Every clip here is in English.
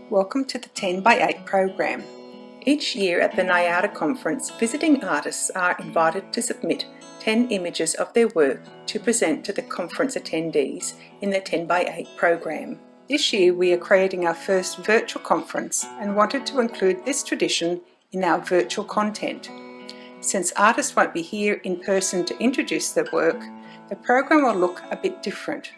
Welcome to the 10 by 8 program. Each year at the NIADA conference, visiting artists are invited to submit 10 images of their work to present to the conference attendees in the 10 by 8 program. This year we are creating our first virtual conference and wanted to include this tradition in our virtual content. Since artists won't be here in person to introduce their work, the program will look a bit different.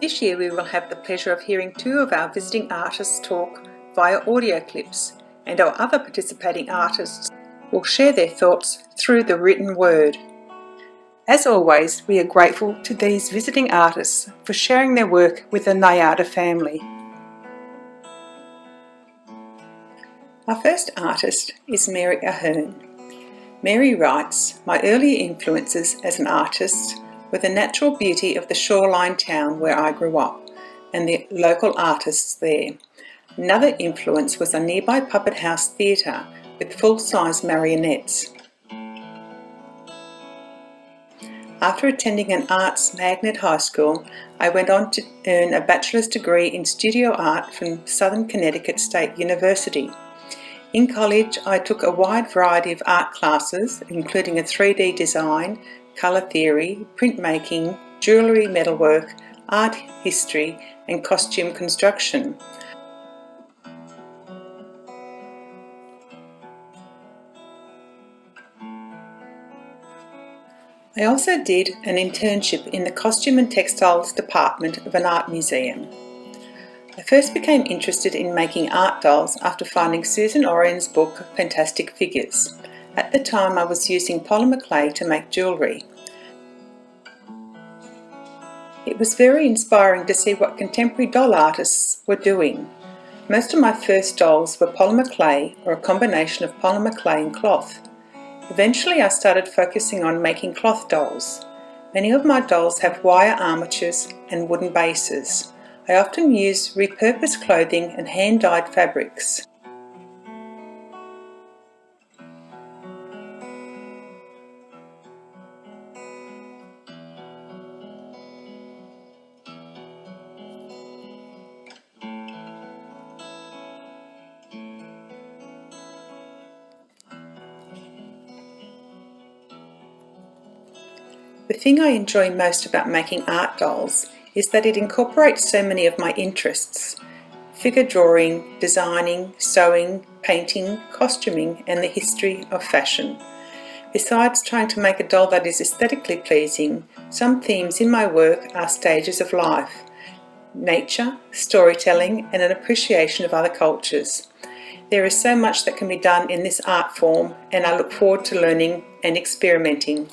This year we will have the pleasure of hearing two of our visiting artists talk via audio clips, and our other participating artists will share their thoughts through the written word. As always, we are grateful to these visiting artists for sharing their work with the NIADA family. Our first artist is Mary Ahern. Mary writes, "My early influences as an artist were the natural beauty of the shoreline town where I grew up and the local artists there. Another influence was a nearby puppet house theatre with full-size marionettes. After attending an arts magnet high school, I went on to earn a bachelor's degree in studio art from Southern Connecticut State University. In college, I took a wide variety of art classes, including a 3D design, colour theory, printmaking, jewellery metalwork, art history, and costume construction. I also did an internship in the costume and textiles department of an art museum. I first became interested in making art dolls after finding Susan Orion's book, Fantastic Figures. At the time I was using polymer clay to make jewellery. It was very inspiring to see what contemporary doll artists were doing. Most of my first dolls were polymer clay or a combination of polymer clay and cloth. Eventually I started focusing on making cloth dolls. Many of my dolls have wire armatures and wooden bases. I often use repurposed clothing and hand-dyed fabrics. The thing I enjoy most about making art dolls is that it incorporates so many of my interests: figure drawing, designing, sewing, painting, costuming, and the history of fashion. Besides trying to make a doll that is aesthetically pleasing, some themes in my work are stages of life, nature, storytelling, and an appreciation of other cultures. There is so much that can be done in this art form, and I look forward to learning and experimenting.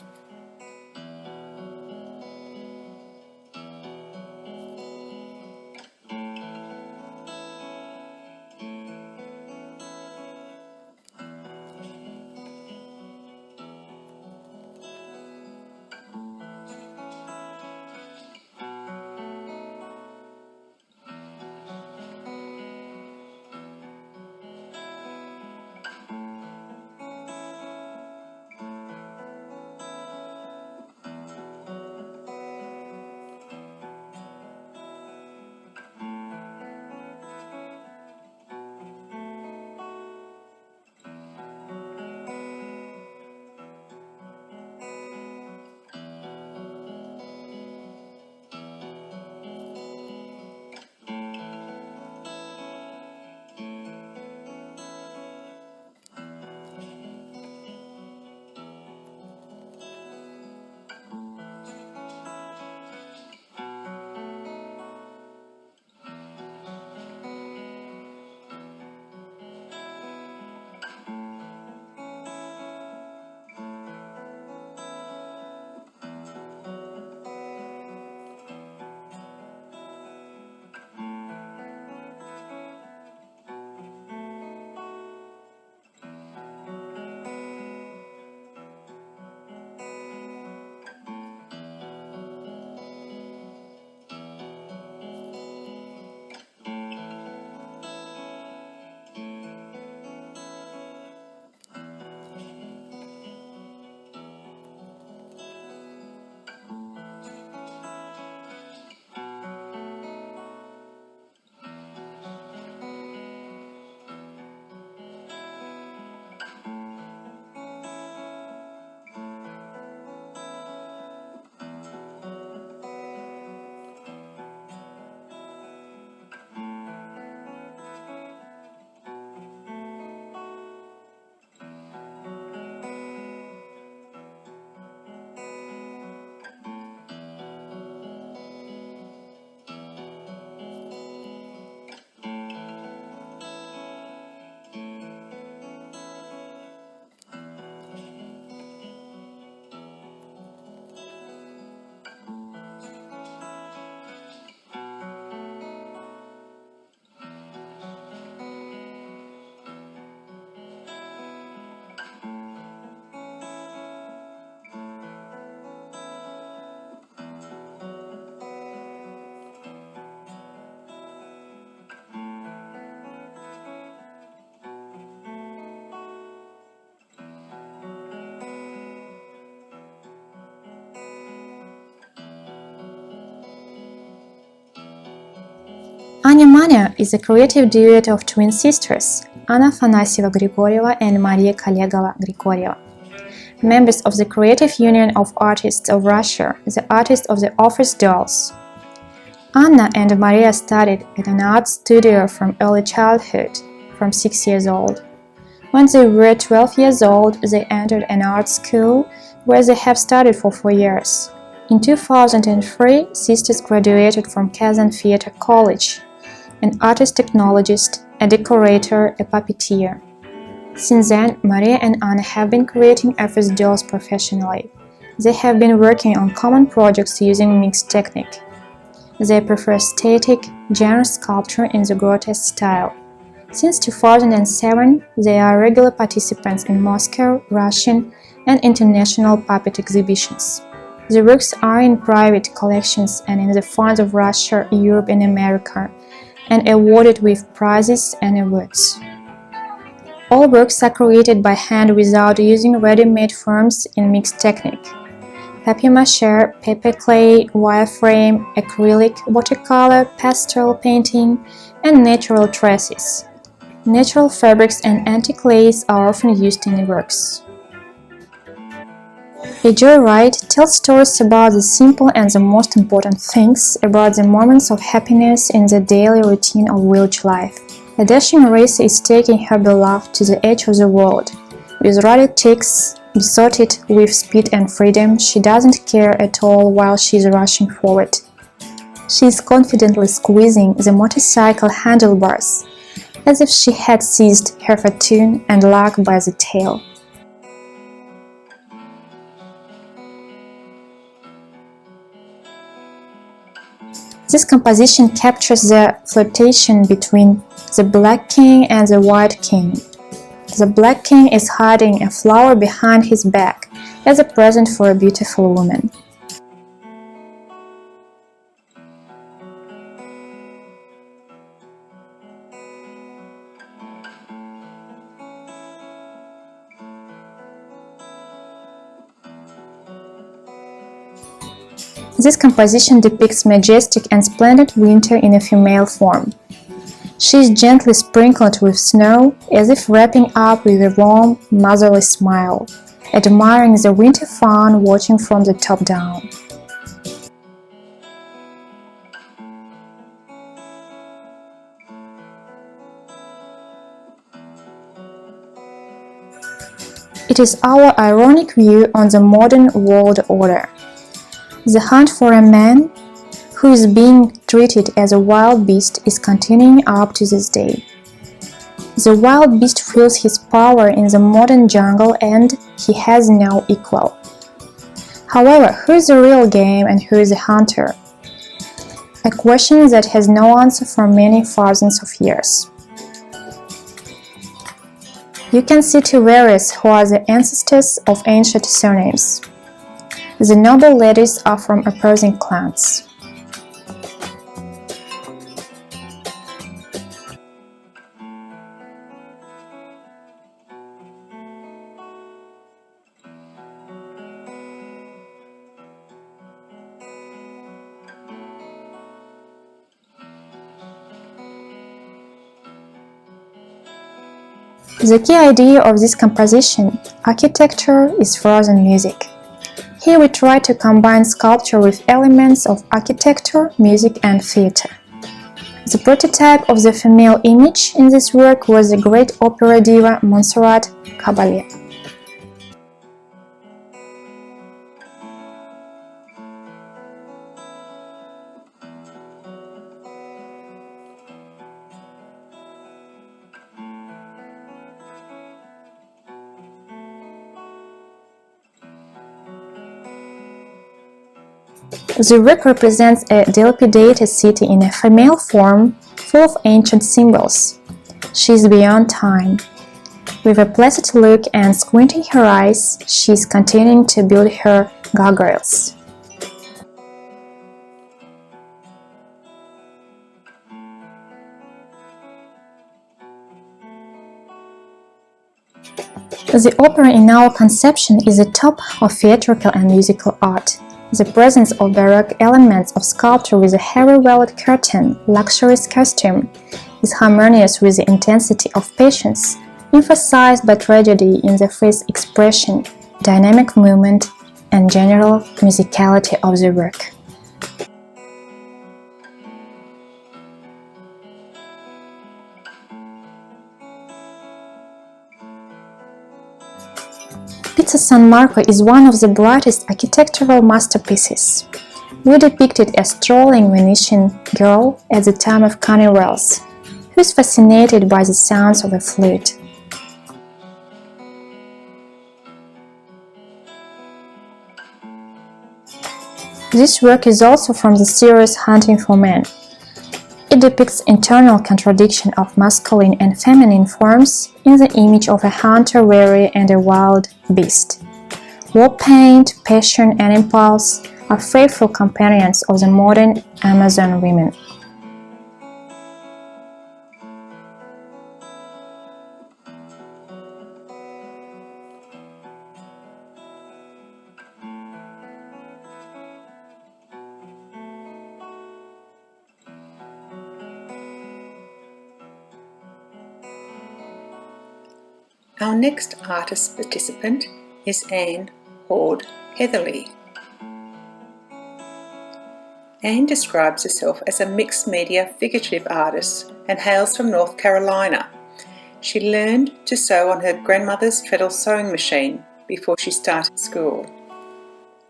Mania is a creative duet of twin sisters, Anna Afanasieva-Grigorieva and Maria Kolegova-Grigorieva. Members of the Creative Union of Artists of Russia, the artists of the Office Dolls. Anna and Maria studied at an art studio from early childhood, from 6 years old. When they were 12 years old, they entered an art school where they have studied for 4 years. In 2003, sisters graduated from Kazan Theatre College, an artist technologist, a decorator, a puppeteer. Since then, Maria and Anna have been creating office dolls professionally. They have been working on common projects using mixed technique. They prefer static, genre sculpture in the grotesque style. Since 2007, they are regular participants in Moscow, Russian, and international puppet exhibitions. The works are in private collections and in the funds of Russia, Europe, and America, and awarded with prizes and awards. All works are created by hand without using ready-made forms in mixed technique. Papier-mâché, paper clay, wireframe, acrylic, watercolor, pastel painting, and natural traces. Natural fabrics and antique lace are often used in the works. A joyride tells stories about the simple and the most important things, about the moments of happiness in the daily routine of village life. A dashing racer is taking her beloved to the edge of the world. With ruddy ticks, besotted with speed and freedom, she doesn't care at all while she is rushing forward. She is confidently squeezing the motorcycle handlebars, as if she had seized her fortune and luck by the tail. This composition captures the flirtation between the Black King and the White King. The Black King is hiding a flower behind his back as a present for a beautiful woman. This composition depicts majestic and splendid winter in a female form. She is gently sprinkled with snow, as if wrapping up with a warm, motherly smile, admiring the winter fun watching from the top down. It is our ironic view on the modern world order. The hunt for a man who is being treated as a wild beast is continuing up to this day. The wild beast feels his power in the modern jungle and he has no equal. However, who is the real game and who is the hunter? A question that has no answer for many thousands of years. You can see two warriors who are the ancestors of ancient surnames. The noble ladies are from opposing clans. The key idea of this composition, architecture, is frozen music. Here we try to combine sculpture with elements of architecture, music, and theater. The prototype of the female image in this work was the great opera diva Montserrat Caballé. The work represents a dilapidated city in a female form, full of ancient symbols. She is beyond time. With a placid look and squinting her eyes, she is continuing to build her gargoyles. The opera in our conception is the top of theatrical and musical art. The presence of Baroque elements of sculpture with a heavy velvet curtain, luxurious costume, is harmonious with the intensity of passions, emphasized by tragedy in the face expression, dynamic movement, and general musicality of the work. Pizza San Marco is one of the brightest architectural masterpieces. We depicted a strolling Venetian girl at the time of carnivals, who is fascinated by the sounds of a flute. This work is also from the series Hunting for Men. It depicts internal contradiction of masculine and feminine forms in the image of a hunter-warrior and a wild beast. War paint, passion, and impulse are faithful companions of the modern Amazon women. Our next artist participant is Anne Horde Heatherly. Anne describes herself as a mixed media figurative artist and hails from North Carolina. She learned to sew on her grandmother's treadle sewing machine before she started school.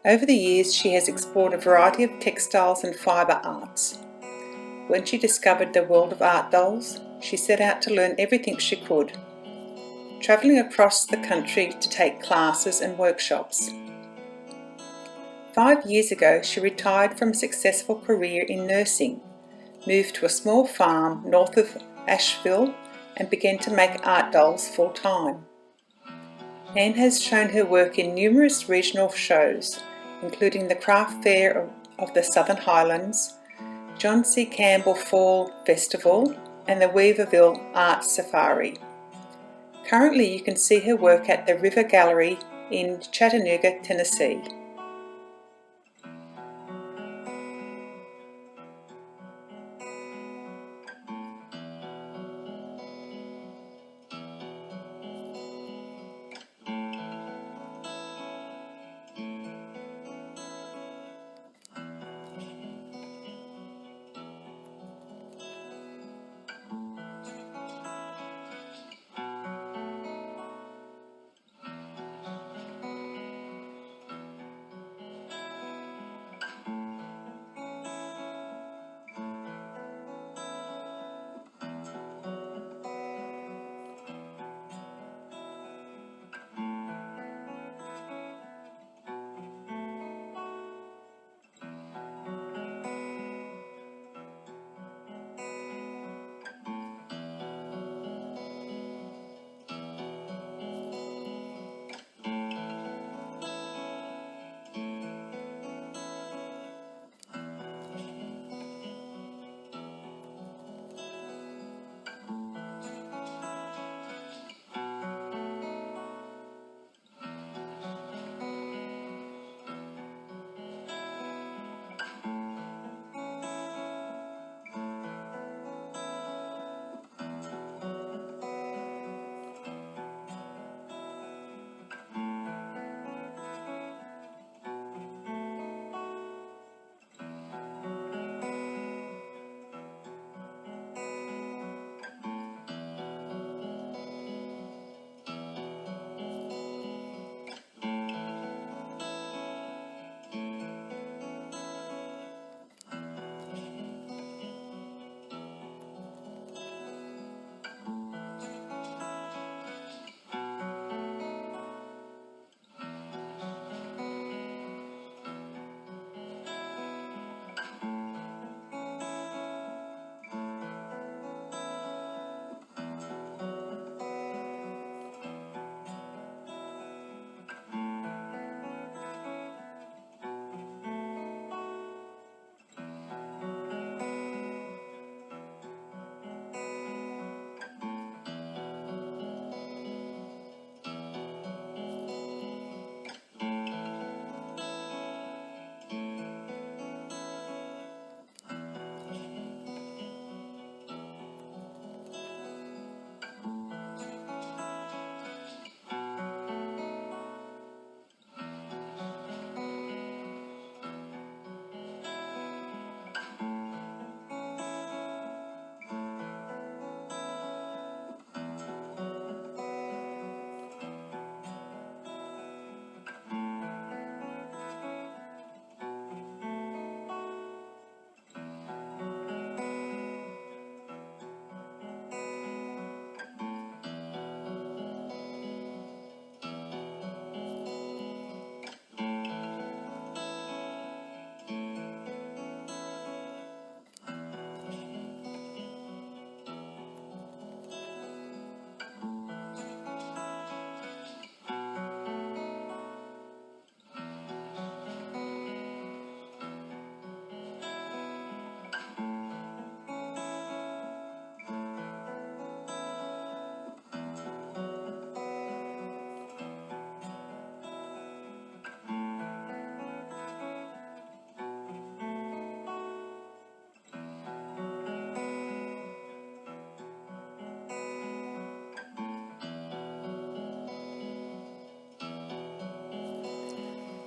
Over the years, she has explored a variety of textiles and fibre arts. When she discovered the world of art dolls, she set out to learn everything she could, travelling across the country to take classes and workshops. 5 years ago, she retired from a successful career in nursing, moved to a small farm north of Asheville, and began to make art dolls full-time. Anne has shown her work in numerous regional shows, including the Craft Fair of the Southern Highlands, John C. Campbell Fall Festival, and the Weaverville Art Safari. Currently, you can see her work at the River Gallery in Chattanooga, Tennessee.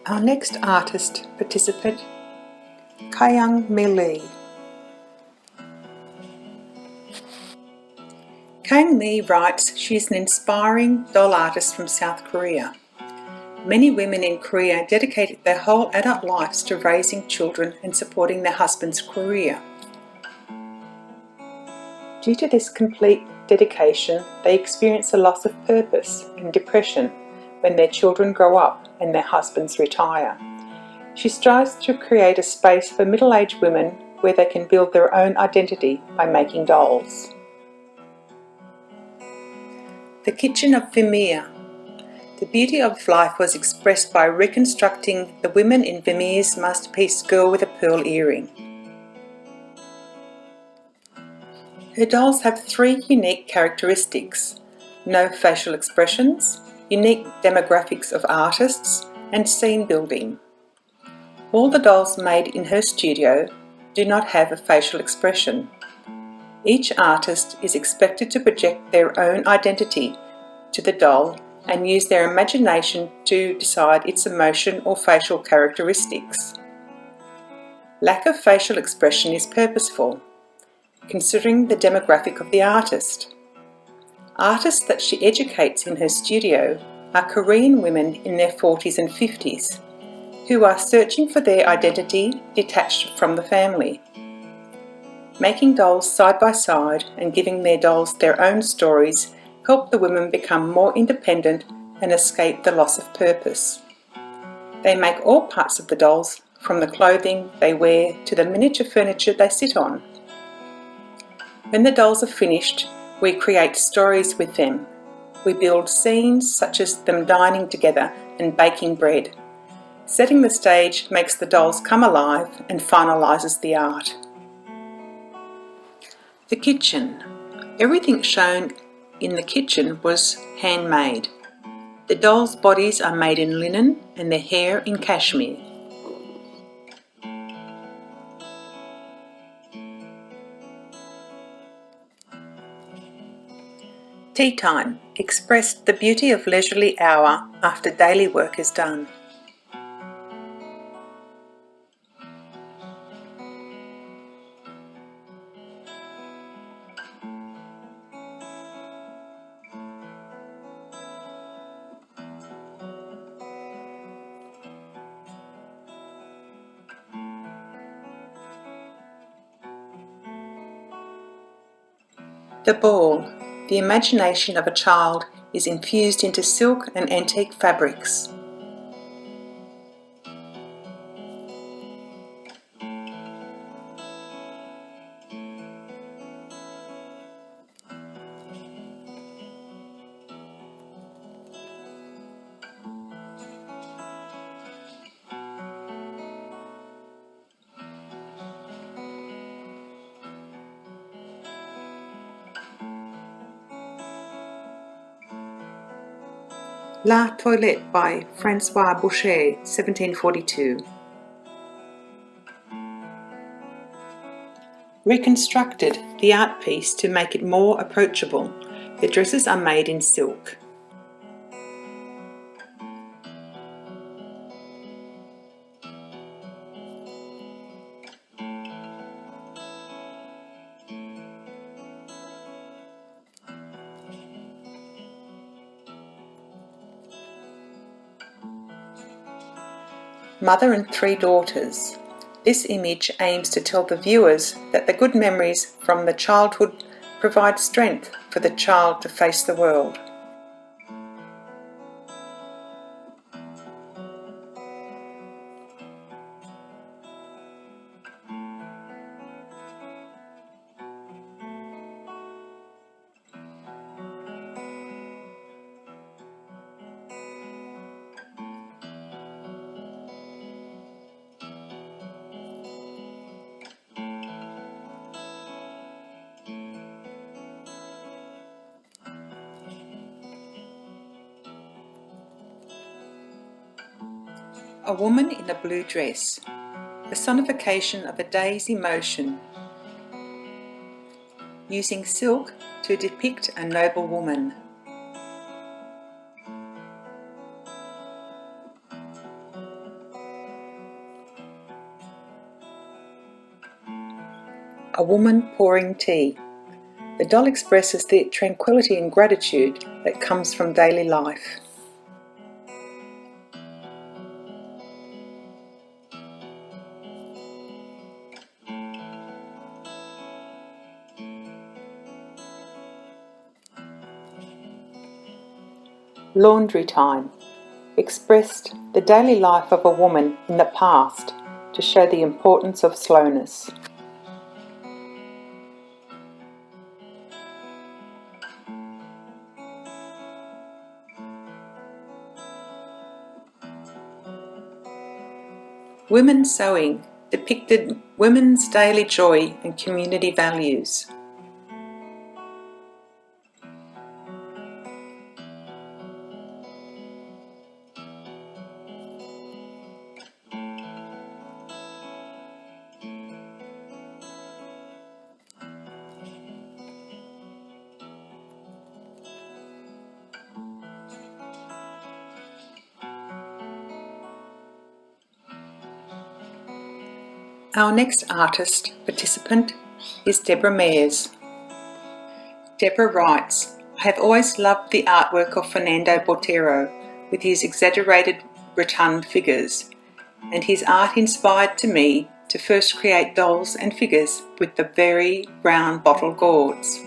Our next artist participant, Kang Mi. Kang Mi writes she is an inspiring doll artist from South Korea. Many women in Korea dedicated their whole adult lives to raising children and supporting their husband's career. Due to this complete dedication, they experience a loss of purpose and depression when their children grow up and their husbands retire. She strives to create a space for middle-aged women where they can build their own identity by making dolls. The Kitchen of Vermeer. The beauty of life was expressed by reconstructing the women in Vermeer's masterpiece Girl with a Pearl Earring. Her dolls have 3 unique characteristics: no facial expressions, unique demographics of artists, and scene building. All the dolls made in her studio do not have a facial expression. Each artist is expected to project their own identity to the doll and use their imagination to decide its emotion or facial characteristics. Lack of facial expression is purposeful, considering the demographic of the artist. Artists that she educates in her studio are Korean women in their 40s and 50s, who are searching for their identity detached from the family. Making dolls side by side and giving their dolls their own stories help the women become more independent and escape the loss of purpose. They make all parts of the dolls, from the clothing they wear to the miniature furniture they sit on. When the dolls are finished, we create stories with them. We build scenes such as them dining together and baking bread. Setting the stage makes the dolls come alive and finalises the art. The kitchen. Everything shown in the kitchen was handmade. The dolls' bodies are made in linen and their hair in cashmere. Tea time expressed the beauty of leisurely hour after daily work is done. The ball. The imagination of a child is infused into silk and antique fabrics. La Toilette by Francois Boucher, 1742. Reconstructed the art piece to make it more approachable. The dresses are made in silk. Mother and 3 daughters. This image aims to tell the viewers that the good memories from the childhood provide strength for the child to face the world. A woman in a blue dress, personification of a day's emotion, using silk to depict a noble woman. a woman pouring tea. The doll expresses the tranquility and gratitude that comes from daily life. Laundry time expressed the daily life of a woman in the past to show the importance of slowness. Women sewing depicted women's daily joy and community values. Our next artist participant is Deborah Mares. Deborah writes, "I have always loved the artwork of Fernando Botero with his exaggerated rotund figures, and his art inspired to me to first create dolls and figures with the very round bottle gourds.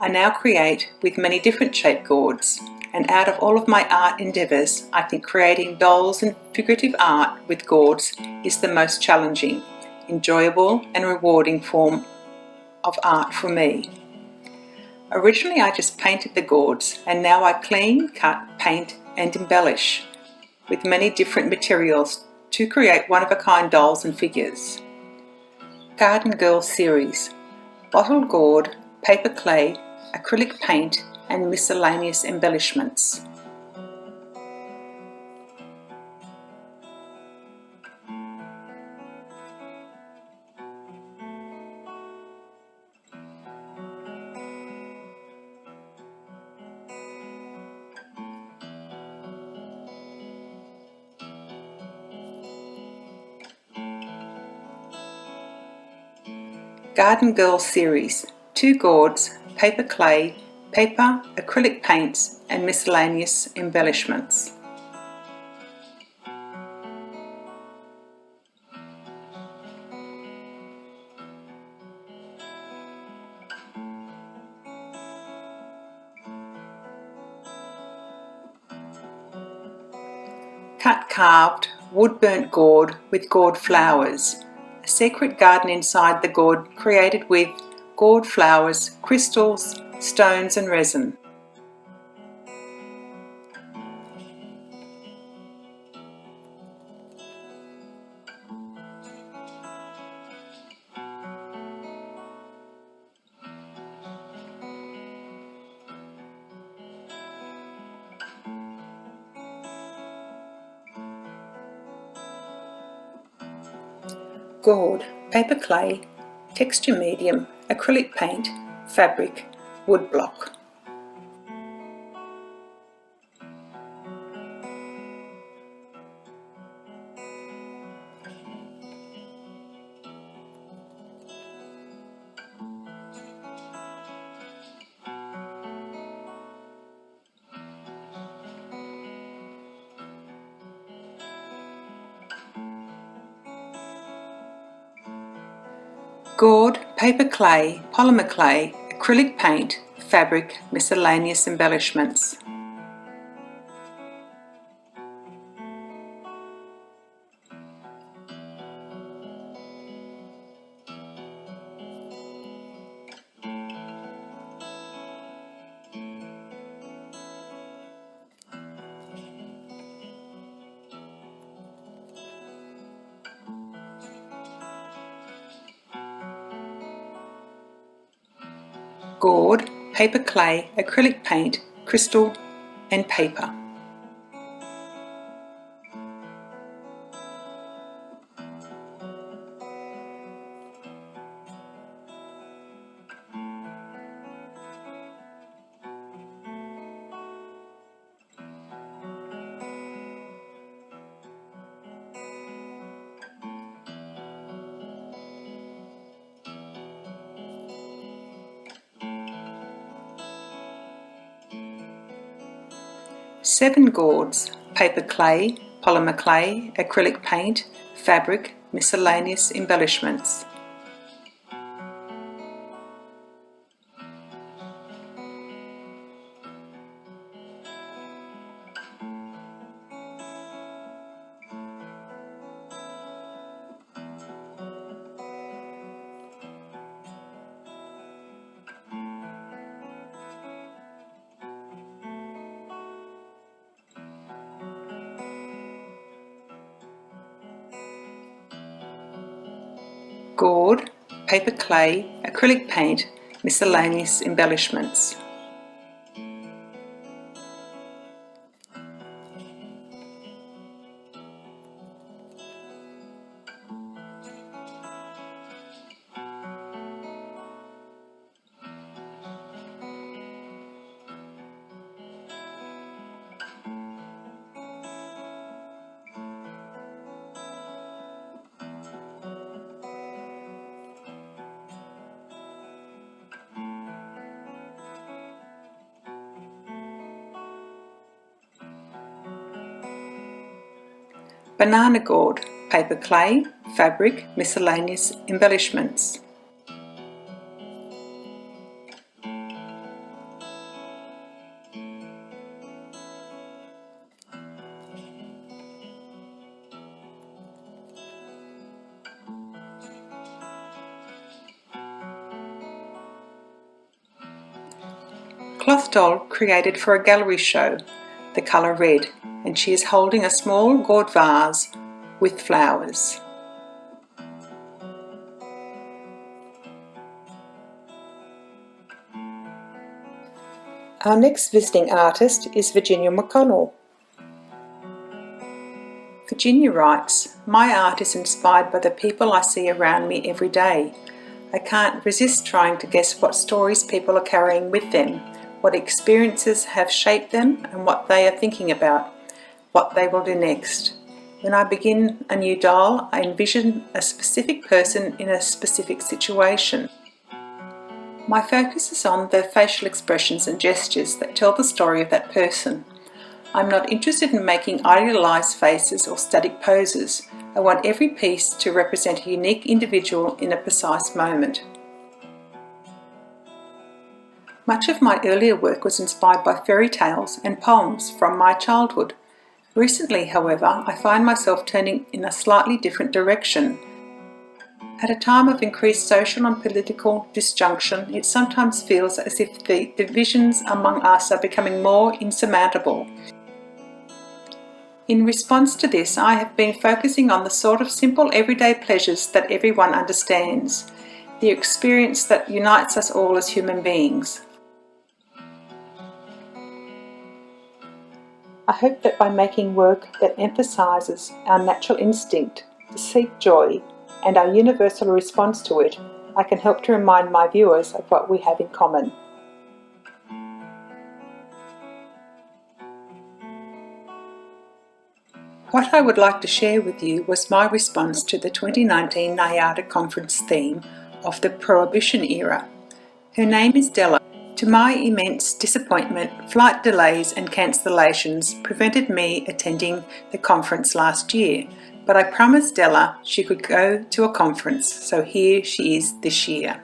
I now create with many different shaped gourds, and out of all of my art endeavours, I think creating dolls and figurative art with gourds is the most challenging, enjoyable and rewarding form of art for me. Originally I just painted the gourds, and now I clean, cut, paint and embellish with many different materials to create one-of-a-kind dolls and figures." Garden Girl series: bottle gourd, paper clay, acrylic paint and miscellaneous embellishments. Garden Girl series: 2 gourds, paper clay, paper, acrylic paints and miscellaneous embellishments. Cut carved wood burnt gourd with gourd flowers. A secret garden inside the gourd created with gourd flowers, crystals, stones and resin. Gourd, paper clay, texture medium, acrylic paint, fabric, wood block. Gourd, paper clay, polymer clay, acrylic paint, fabric, miscellaneous embellishments. Gourd, paper clay, acrylic paint, crystal and paper. 7 gourds, paper clay, polymer clay, acrylic paint, fabric, miscellaneous embellishments. Gourd, paper clay, acrylic paint, miscellaneous embellishments. Banana gourd, paper clay, fabric, miscellaneous embellishments. Cloth doll created for a gallery show, the colour red, and she is holding a small gourd vase with flowers. Our next visiting artist is Virginia McConnell. Virginia writes, "My art is inspired by the people I see around me every day. I can't resist trying to guess what stories people are carrying with them, what experiences have shaped them, and what they are thinking about, what they will do next. When I begin a new doll, I envision a specific person in a specific situation. My focus is on the facial expressions and gestures that tell the story of that person. I'm not interested in making idealized faces or static poses. I want every piece to represent a unique individual in a precise moment." Much of my earlier work was inspired by fairy tales and poems from my childhood. Recently, however, I find myself turning in a slightly different direction. At a time of increased social and political disjunction, it sometimes feels as if the divisions among us are becoming more insurmountable. In response to this, I have been focusing on the sort of simple everyday pleasures that everyone understands, the experience that unites us all as human beings. I hope that by making work that emphasises our natural instinct to seek joy and our universal response to it, I can help to remind my viewers of what we have in common. What I would like to share with you was my response to the 2019 NIADA conference theme of the Prohibition era. Her name is Della. To my immense disappointment, flight delays and cancellations prevented me attending the conference last year, but I promised Della she could go to a conference, so here she is this year.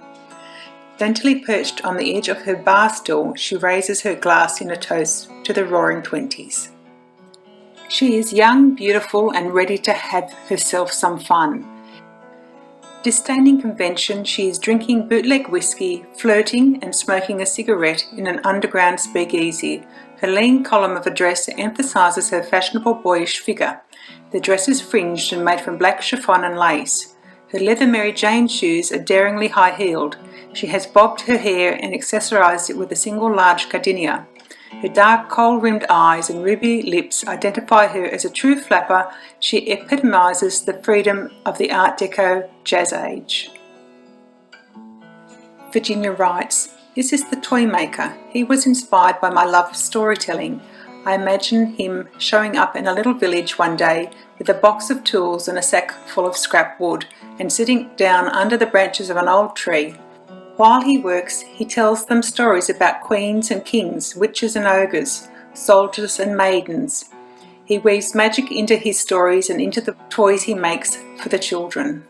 Daintily perched on the edge of her bar stool, she raises her glass in a toast to the roaring 20s. She is young, beautiful, and ready to have herself some fun. Disdaining convention, she is drinking bootleg whiskey, flirting and smoking a cigarette in an underground speakeasy. Her lean column of a dress emphasises her fashionable boyish figure. The dress is fringed and made from black chiffon and lace. Her leather Mary Jane shoes are daringly high-heeled. She has bobbed her hair and accessorised it with a single large gardenia. Her dark, kohl-rimmed eyes and ruby lips identify her as a true flapper. She epitomises the freedom of the Art Deco Jazz Age. Virginia writes, "This is the toy maker. He was inspired by my love of storytelling. I imagine him showing up in a little village one day with a box of tools and a sack full of scrap wood and sitting down under the branches of an old tree. While he works, he tells them stories about queens and kings, witches and ogres. soldiers and maidens. He weaves magic into his stories and into the toys he makes for the children.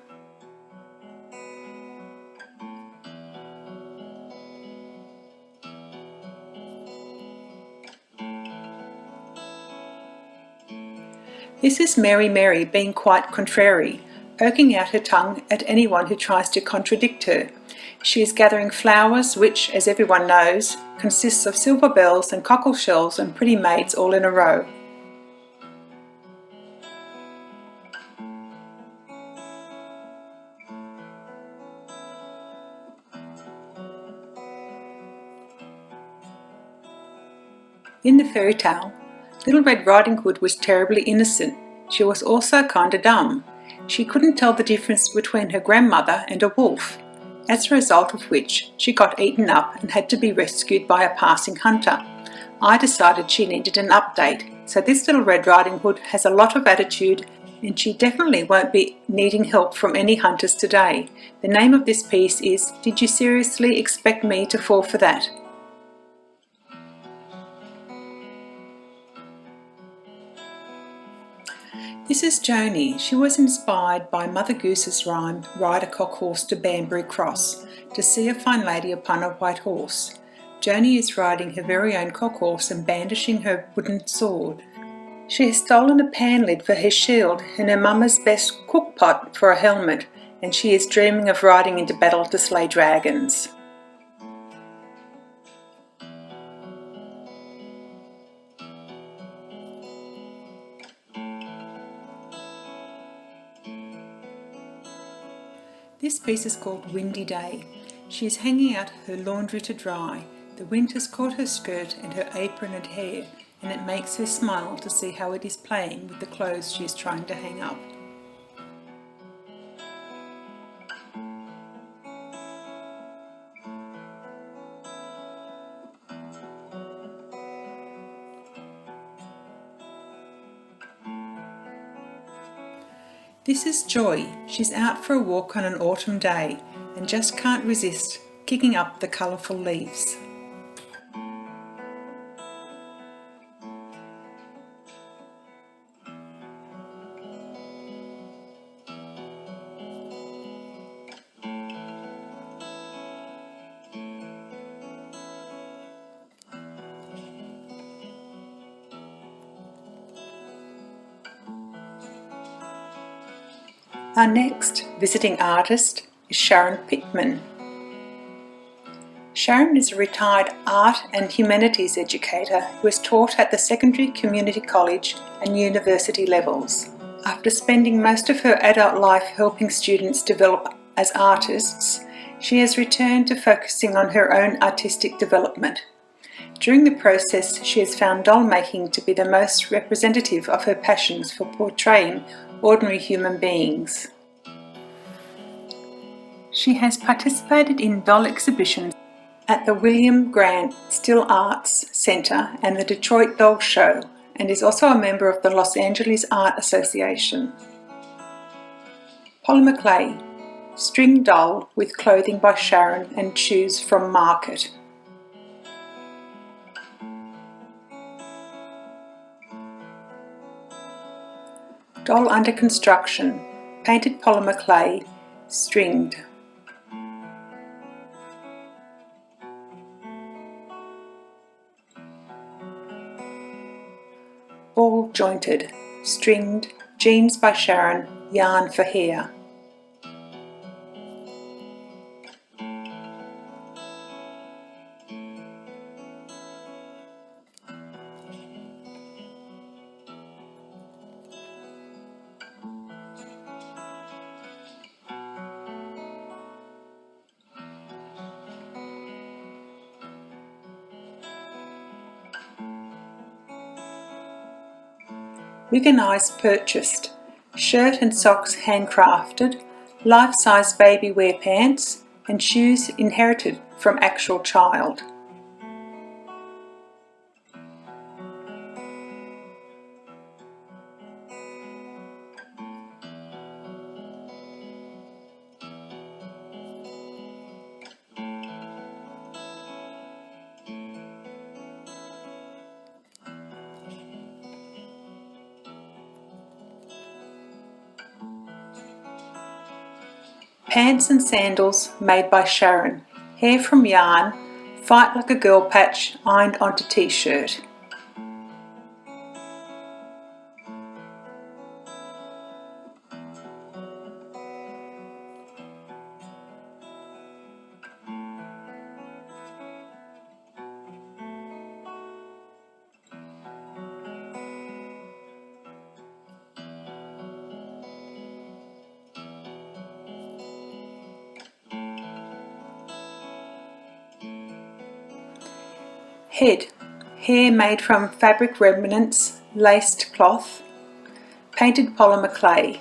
This is Mary being quite contrary, poking out her tongue at anyone who tries to contradict her. She is gathering flowers which, as everyone knows, consists of silver bells and cockle shells and pretty maids all in a row. In the fairy tale, Little Red Riding Hood was terribly innocent. She was also kinda dumb. She couldn't tell the difference between her grandmother and a wolf, as a result of which she got eaten up and had to be rescued by a passing hunter. I decided she needed an update, so this Little Red Riding Hood has a lot of attitude and she definitely won't be needing help from any hunters today. The name of this piece is Did You Seriously Expect Me to Fall for That? This is Joni. She was inspired by Mother Goose's rhyme, Ride a cock horse to Banbury Cross, to see a fine lady upon a white horse. Joni is riding her very own cock horse and brandishing her wooden sword. She has stolen a pan lid for her shield and her mama's best cook pot for a helmet, and she is dreaming of riding into battle to slay dragons. This piece is called Windy Day. She is hanging out her laundry to dry. The wind has caught her skirt and her apron and hair, and it makes her smile to see how it is playing with the clothes she is trying to hang up. This is Joy. She's out for a walk on an autumn day and just can't resist kicking up the colourful leaves. Our next visiting artist is Sharon Pickman. Sharon is a retired art and humanities educator who has taught at the secondary, community college and university levels. After spending most of her adult life helping students develop as artists, she has returned to focusing on her own artistic development. During the process, she has found dollmaking to be the most representative of her passions for portraying ordinary human beings. She has participated in doll exhibitions at the William Grant Still Arts Centre and the Detroit Doll Show, and is also a member of the Los Angeles Art Association. Polymer clay, string doll with clothing by Sharon and shoes from Market. Doll under construction, painted polymer clay, stringed. Ball jointed, stringed, jeans by Sharon, yarn for hair. Wiganized purchased, shirt and socks handcrafted, life-size baby wear pants, and shoes inherited from actual child. Pants and sandals made by Sharon. Hair from yarn. Fight like a girl patch ironed onto t-shirt. Head. Hair made from fabric remnants, laced cloth, painted polymer clay.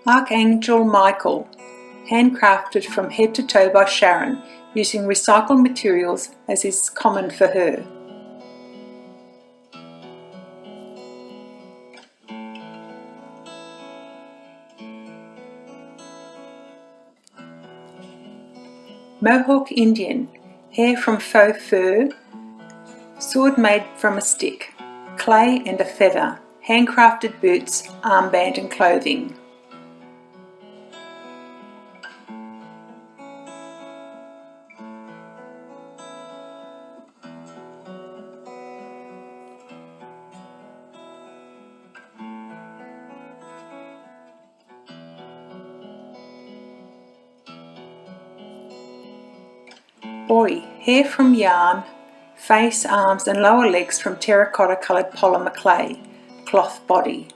Archangel Michael, handcrafted from head to toe by Sharon, using recycled materials as is common for her. Mohawk Indian, hair from faux fur, sword made from a stick, clay and a feather, handcrafted boots, armband and clothing. Boy, hair from yarn, face, arms and lower legs from terracotta coloured polymer clay, cloth body.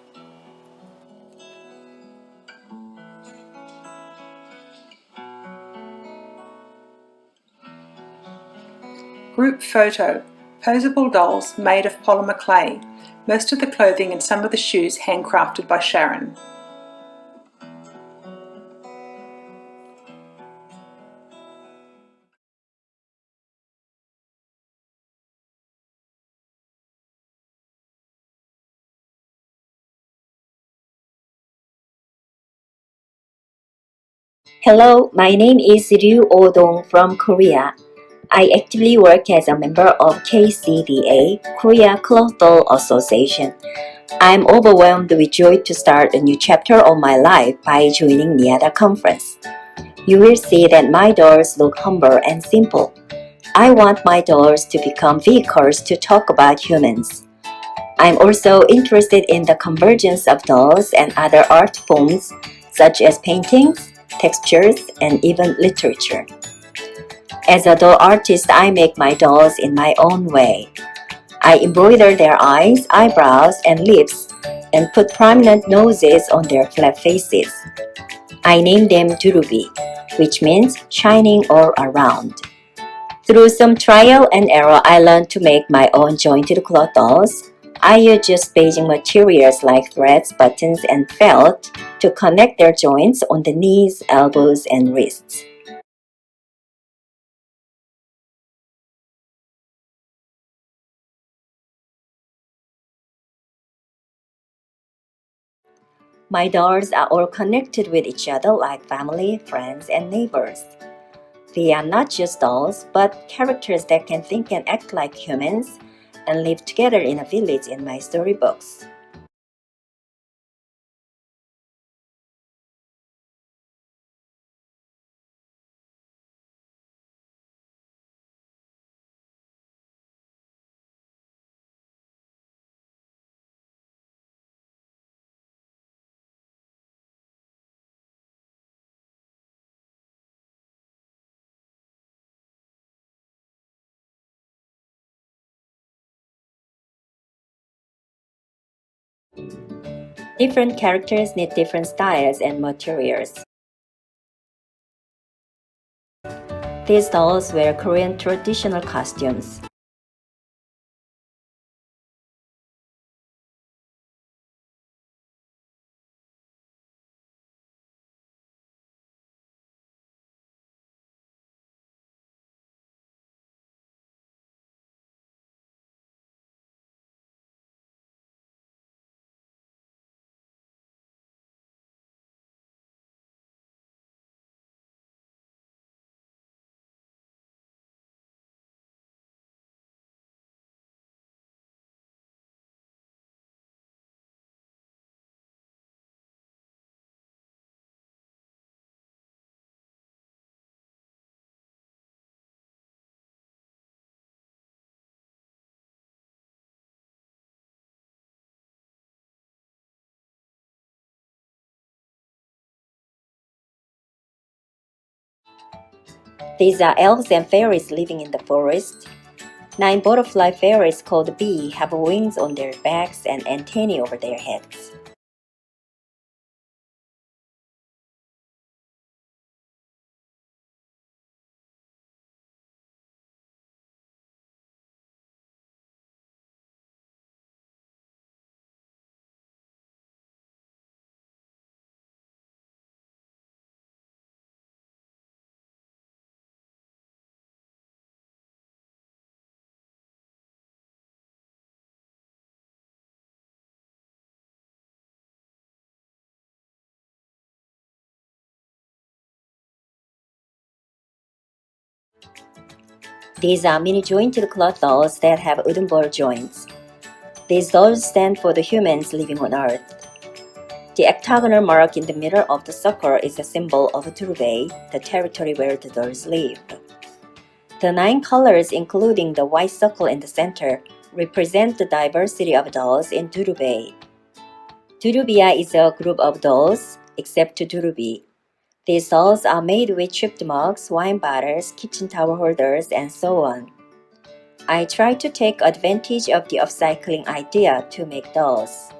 Group photo, posable dolls made of polymer clay, most of the clothing and some of the shoes handcrafted by Sharon. Hello, my name is Ryu Odong from Korea. I actively work as a member of KCDA, Korea Cloth Doll Association. I'm overwhelmed with joy to start a new chapter of my life by joining NIADA conference. You will see that my dolls look humble and simple. I want my dolls to become vehicles to talk about humans. I'm also interested in the convergence of dolls and other art forms such as paintings, textures, and even literature. As a doll artist, I make my dolls in my own way. I embroider their eyes, eyebrows, and lips, and put prominent noses on their flat faces. I name them Durubi, which means shining all around. Through some trial and error, I learned to make my own jointed cloth dolls. I use just basic materials like threads, buttons, and felt to connect their joints on the knees, elbows, and wrists. My dolls are all connected with each other like family, friends, and neighbors. They are not just dolls, but characters that can think and act like humans and live together in a village in my storybooks. Different characters need different styles and materials. These dolls wear Korean traditional costumes. These are elves and fairies living in the forest. 9 butterfly fairies called bee have wings on their backs and antennae over their heads. These are mini jointed cloth dolls that have wooden ball joints. These dolls stand for the humans living on Earth. The octagonal mark in the middle of the circle is a symbol of Durubei, the territory where the dolls live. The 9 colors, including the white circle in the center, represent the diversity of dolls in Durubei. Durubia is a group of dolls, except Durubi. These dolls are made with chipped mugs, wine bottles, kitchen towel holders, and so on. I try to take advantage of the upcycling idea to make dolls.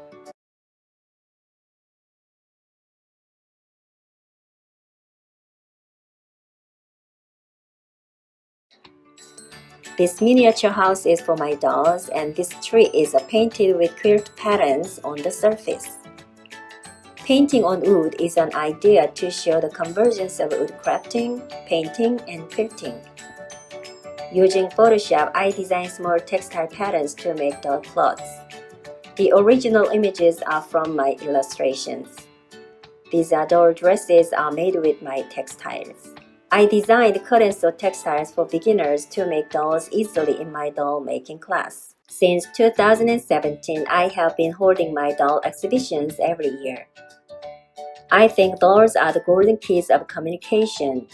This miniature house is for my dolls, and this tree is painted with quilt patterns on the surface. Painting on wood is an idea to show the convergence of wood crafting, painting, and quilting. Using Photoshop, I designed small textile patterns to make doll cloths. The original images are from my illustrations. These doll dresses are made with my textiles. I designed cut and sew textiles for beginners to make dolls easily in my doll making class. Since 2017, I have been holding my doll exhibitions every year. I think dolls are the golden keys of communication.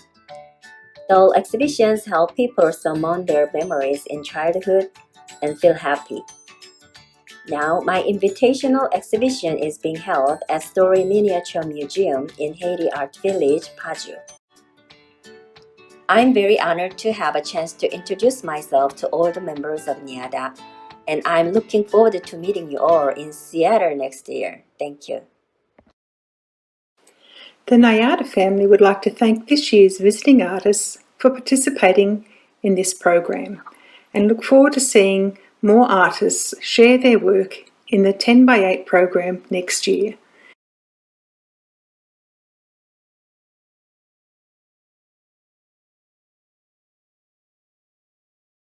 Doll exhibitions help people summon their memories in childhood and feel happy. Now, my invitational exhibition is being held at Story Miniature Museum in Haiti Art Village, Paju. I'm very honored to have a chance to introduce myself to all the members of NIADA, and I'm looking forward to meeting you all in Seattle next year. Thank you. The NIADA family would like to thank this year's visiting artists for participating in this program and look forward to seeing more artists share their work in the 10x8 program next year.